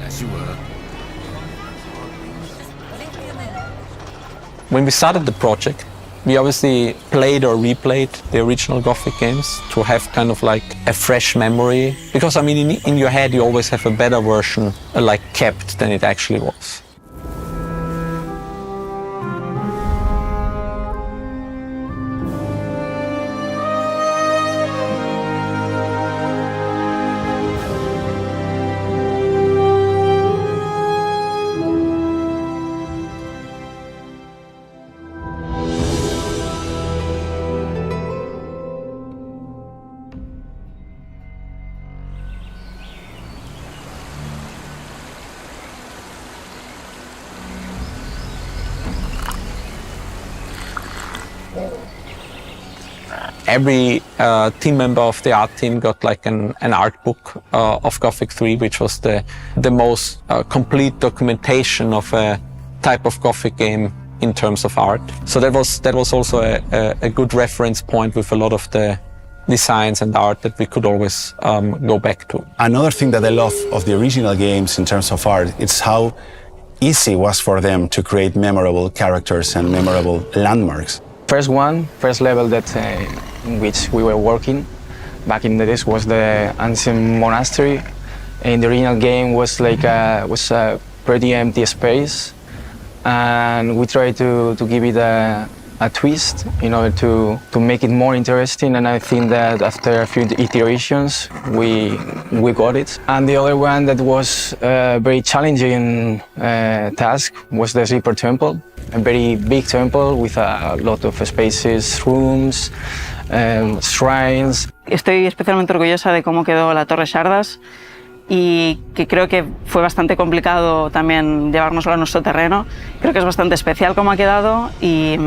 As you were. When we started the project, we obviously played or replayed the original Gothic games to have kind of like a fresh memory. Because I mean, in your head, you always have a better version like kept than it actually was. Every team member of the art team got like an art book of Gothic 3, which was the most complete documentation of a type of Gothic game in terms of art. So that was also a good reference point with a lot of the designs and art that we could always go back to. Another thing that I love of the original games in terms of art, it's how easy it was for them to create memorable characters and memorable landmarks. First level that in which we were working back in the days was the ancient monastery. In the original game was like a pretty empty space, and we tried to give it a twist in order to make it more interesting, and I think that after a few iterations we got it. And the other one that was a very challenging task was the Sleeper Temple, a very big temple with a lot of spaces, rooms, shrines. Estoy especialmente orgullosa de cómo quedó la Torre Shardas y que creo que fue bastante complicado también llevárnoslo a nuestro terreno. Creo que es bastante especial cómo ha quedado y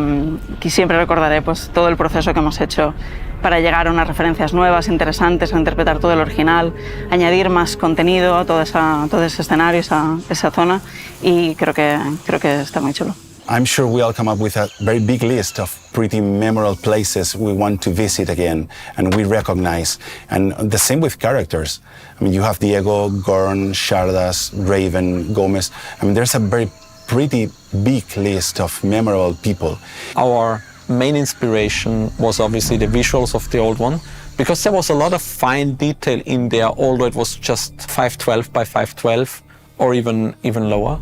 que siempre recordaré pues, todo el proceso que hemos hecho para llegar a unas referencias nuevas, interesantes, a interpretar todo el original, añadir más contenido a todo ese escenario, esa zona, y creo que está muy chulo. I'm sure we'll come up with a very big list of pretty memorable places we want to visit again and we recognize. And the same with characters. I mean, you have Diego, Gorn, Shardas, Raven, Gomez. I mean, there's a very pretty big list of memorable people. Our main inspiration was obviously the visuals of the old one, because there was a lot of fine detail in there, although it was just 512 by 512. Or even lower.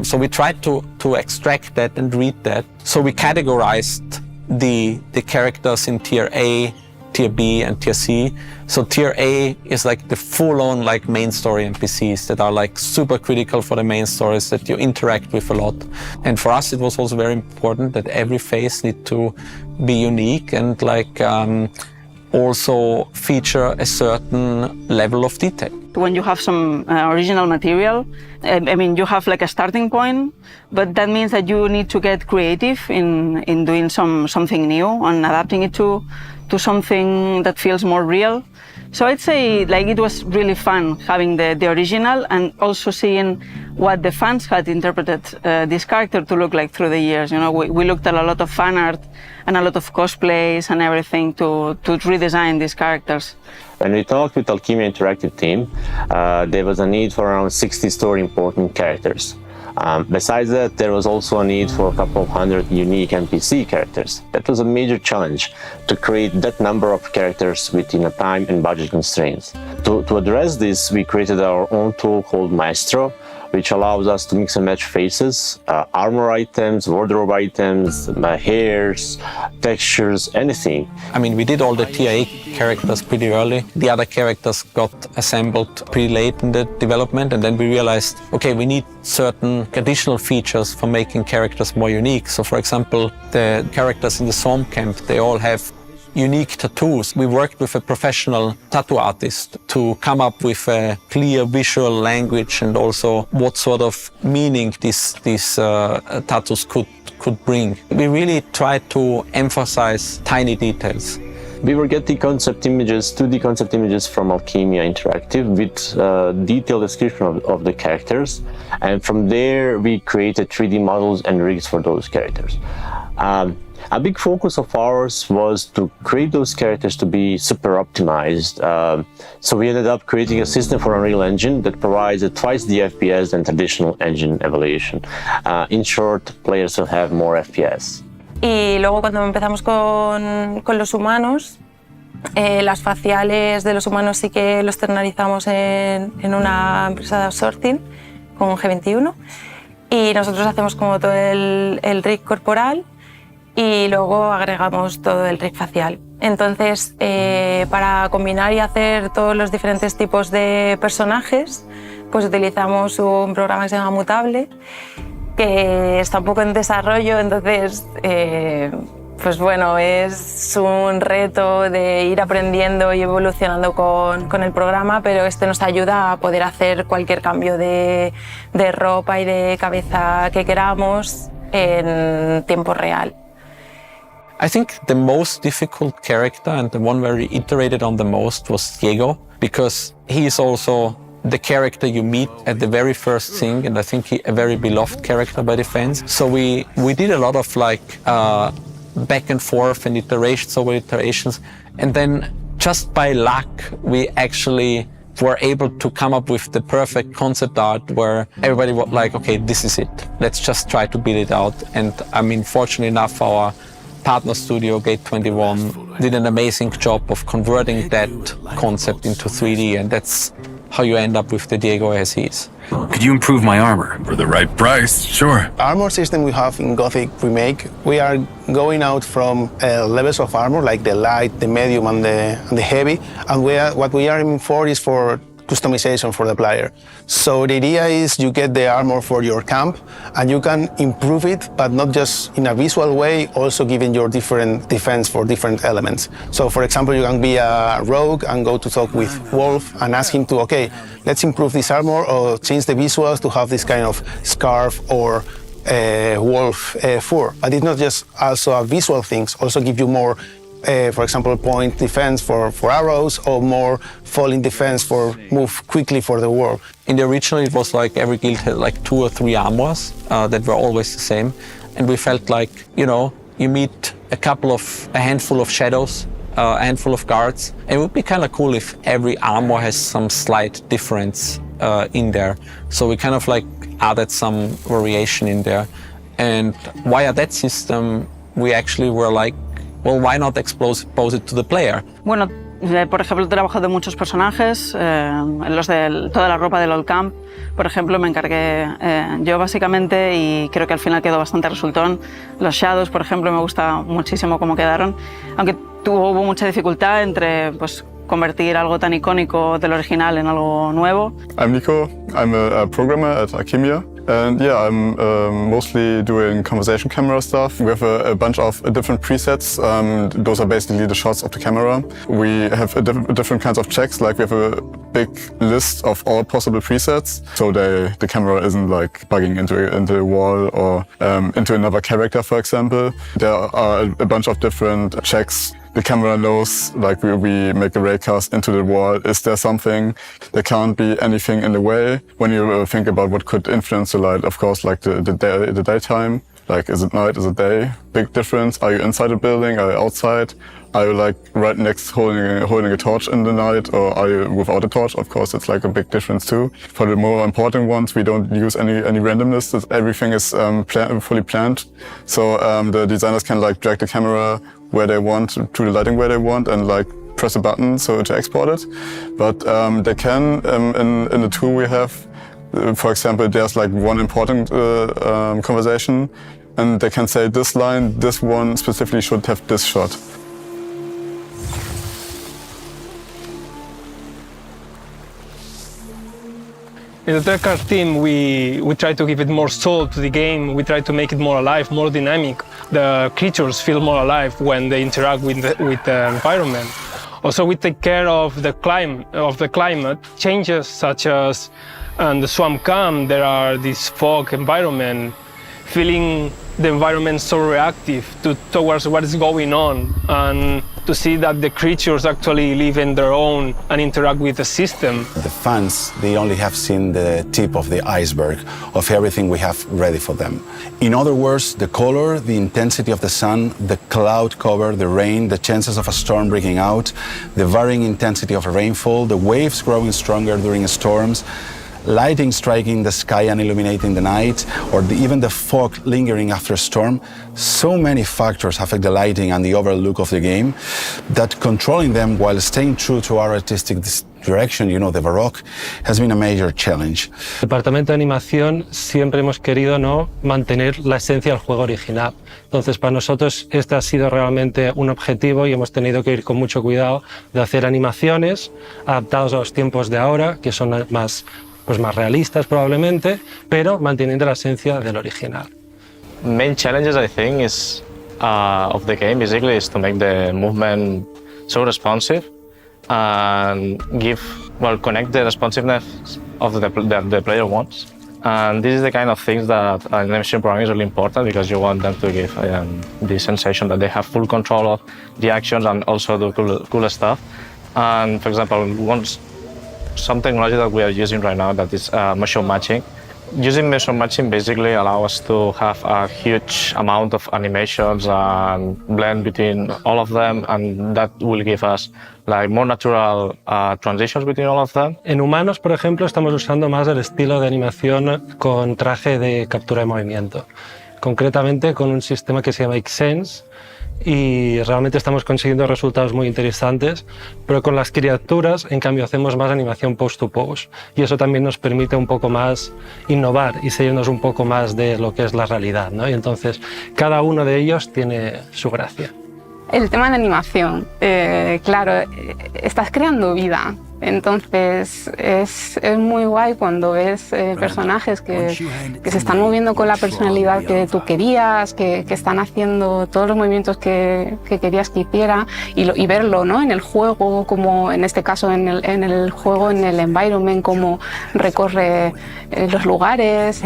So we tried to extract that and read that. So we categorized the characters in tier A, tier B, and tier C. So tier A is like the full-on like main story NPCs that are like super critical for the main stories that you interact with a lot. And for us, it was also very important that every phase need to be unique and like also feature a certain level of detail. When you have some original material, I mean, you have like a starting point, but that means that you need to get creative in doing something new and adapting it to something that feels more real. So I'd say like it was really fun having the original and also seeing what the fans had interpreted this character to look like through the years. You know, we looked at a lot of fan art and a lot of cosplays and everything to redesign these characters. When we talked with Alchemia Interactive team, there was a need for around 60 story important characters. Besides that, there was also a need for a couple of hundred unique NPC characters. That was a major challenge to create that number of characters within a time and budget constraints. To address this, we created our own tool called Maestro, which allows us to mix and match faces, armor items, wardrobe items, hairs, textures, anything. I mean, we did all the tier A characters pretty early. The other characters got assembled pretty late in the development, and then we realized, okay, we need certain additional features for making characters more unique. So for example, the characters in the Storm Camp, they all have unique tattoos. We worked with a professional tattoo artist to come up with a clear visual language and also what sort of meaning these tattoos could bring. We really tried to emphasize tiny details. We were getting concept images, 2D concept images from Alchemia Interactive with detailed description of the characters, and from there we created 3D models and rigs for those characters. A big focus of ours was to create those characters to be super optimized. So we ended up creating a system for Unreal Engine that provides twice the FPS than traditional engine evaluation. In short, players will have more FPS. Y luego cuando empezamos con los humanos, las faciales de los humanos sí que los externalizamos en una empresa de outsourcing con G21 y nosotros hacemos como todo el rig corporal y luego agregamos todo el rig facial. Entonces, para combinar y hacer todos los diferentes tipos de personajes, pues utilizamos un programa que se llama Mutable, que está un poco en desarrollo, entonces pues bueno, es un reto de ir aprendiendo y evolucionando con el programa, pero este nos ayuda a poder hacer cualquier cambio de ropa y de cabeza que queramos en tiempo real. I think the most difficult character and the one where we iterated on the most was Diego, because he is also the character you meet at the very first thing, and I think he a very beloved character by the fans. So we did a lot of back and forth and iterations over iterations, and then just by luck we actually were able to come up with the perfect concept art where everybody was like, okay, this is it, let's just try to build it out. And I mean, fortunately enough, our partner studio, Gate 21, did an amazing job of converting that concept into 3D, and that's how you end up with the Diego as he is. Could you improve my armor? For the right price, sure. Armor system we have in Gothic Remake, we are going out from levels of armor like the light, the medium and the heavy, and what we are aiming for is for customization for the player. So the idea is you get the armor for your camp and you can improve it, but not just in a visual way, also giving your different defense for different elements. So for example, you can be a rogue and go to talk with Wolf and ask him to, okay, let's improve this armor or change the visuals to have this kind of scarf or wolf fur. But it's not just also a visual things, also give you more for example, point defense for arrows, or more falling defense for move quickly for the war. In the original, it was like every guild had like 2 or 3 armors that were always the same. And we felt like, you know, you meet a handful of shadows, a handful of guards. It would be kind of cool if every armor has some slight difference in there. So we kind of like added some variation in there. And via that system, we actually were like, well, why not expose it to the player? Bueno, por ejemplo, he trabajado en muchos personajes, los de toda la ropa del Old Camp, por ejemplo, me encargué yo básicamente y creo que al final quedó bastante resultón. Los Shadows, por ejemplo, me gusta muchísimo cómo quedaron, aunque hubo mucha dificultad entre pues, convertir algo tan icónico del original en algo nuevo. I'm Nico, I'm a programmer at Alchemia. And yeah, I'm mostly doing conversation camera stuff. We have a bunch of different presets. Those are basically the shots of the camera. We have different kinds of checks, like we have a big list of all possible presets. So the camera isn't like bugging into a wall or into another character, for example. There are a bunch of different checks. The camera knows, like we make a raycast into the wall. Is there something? There can't be anything in the way. When you think about what could influence the light, of course, like the daytime, like is it night, is it day? Big difference. Are you inside a building? Are you outside? Are you like right next holding a torch in the night, or are you without a torch? Of course, it's like a big difference too. For the more important ones, we don't use any randomness. Everything is fully planned. So the designers can like drag the camera where they want, to the lighting where they want, and like press a button so to export it. But they can, in the tool we have, for example, there's like one important conversation, and they can say this line, this one specifically should have this shot. In the Trekcar team, we try to give it more soul to the game. We try to make it more alive, more dynamic. The creatures feel more alive when they interact with the environment. Also, we take care of the climate changes, such as on the swamp camp, there are this fog environment, feeling the environment so reactive towards what is going on. And to see that the creatures actually live in their own and interact with the system. The fans, they only have seen the tip of the iceberg of everything we have ready for them. In other words, the color, the intensity of the sun, the cloud cover, the rain, the chances of a storm breaking out, the varying intensity of a rainfall, the waves growing stronger during storms, lighting striking the sky and illuminating the night, or even the fog lingering after a storm. So many factors affect the lighting and the overall look of the game that controlling them while staying true to our artistic direction, you know, the Baroque, has been a major challenge. El departamento de animación siempre hemos querido mantener la esencia del juego original. Entonces, para nosotros este ha sido realmente un objetivo y hemos tenido que ir con mucho cuidado de hacer animaciones adaptadas a los tiempos de ahora, que son más realistas probablemente, pero manteniendo la esencia del original. Main challenges I think is of the game basically is to make the movement so responsive and connect the responsiveness of the player wants. And this is the kind of things that animation programming is really important because you want them to give the sensation that they have full control of the actions and also do cool stuff. And for example, some technology that we are using right now that is motion matching. Using motion matching basically allows us to have a huge amount of animations and blend between all of them, and that will give us like more natural transitions between all of them. En humanos, por ejemplo, estamos usando más el estilo de animación con traje de captura de movimiento, concretamente con un sistema que se llama Xsense, y realmente estamos consiguiendo resultados muy interesantes, pero con las criaturas, en cambio, hacemos más animación post-to-pose, y eso también nos permite un poco más innovar y salirnos un poco más de lo que es la realidad, ¿no? Y entonces, cada uno de ellos tiene su gracia. El tema de animación, claro, estás creando vida. Entonces es muy guay cuando ves personajes que se están moviendo con la personalidad que tú querías, que están haciendo todos los movimientos que querías que hiciera y verlo, ¿no? En el juego, como en este caso en el juego, en el environment, cómo recorre los lugares.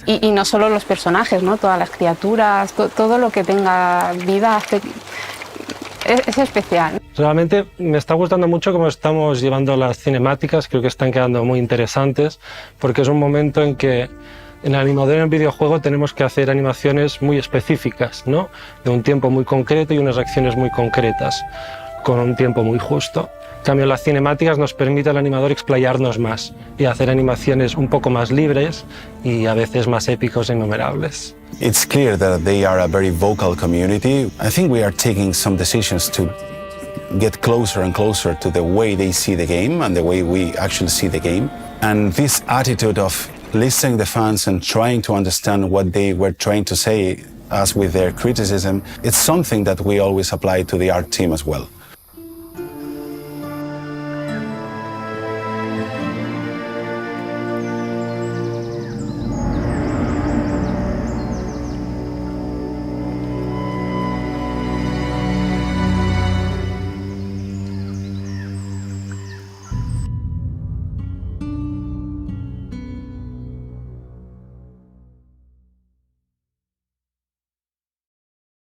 Y no solo los personajes, ¿no? Todas las criaturas, todo lo que tenga vida es especial. Realmente me está gustando mucho cómo estamos llevando las cinemáticas, creo que están quedando muy interesantes, porque es un momento en que en el animador en el videojuego tenemos que hacer animaciones muy específicas, ¿no? De un tiempo muy concreto y unas acciones muy concretas, con un tiempo muy justo. En cambio, las cinemáticas nos permite al animador explayarnos más y hacer animaciones un poco más libres y a veces más épicos e innumerables. It's clear that they are a very vocal community. I think we are taking some decisions to get closer and closer to the way they see the game and the way we actually see the game. And this attitude of listening to the fans and trying to understand what they were trying to say as with their criticism, it's something that we always apply to the art team as well.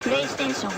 PlayStation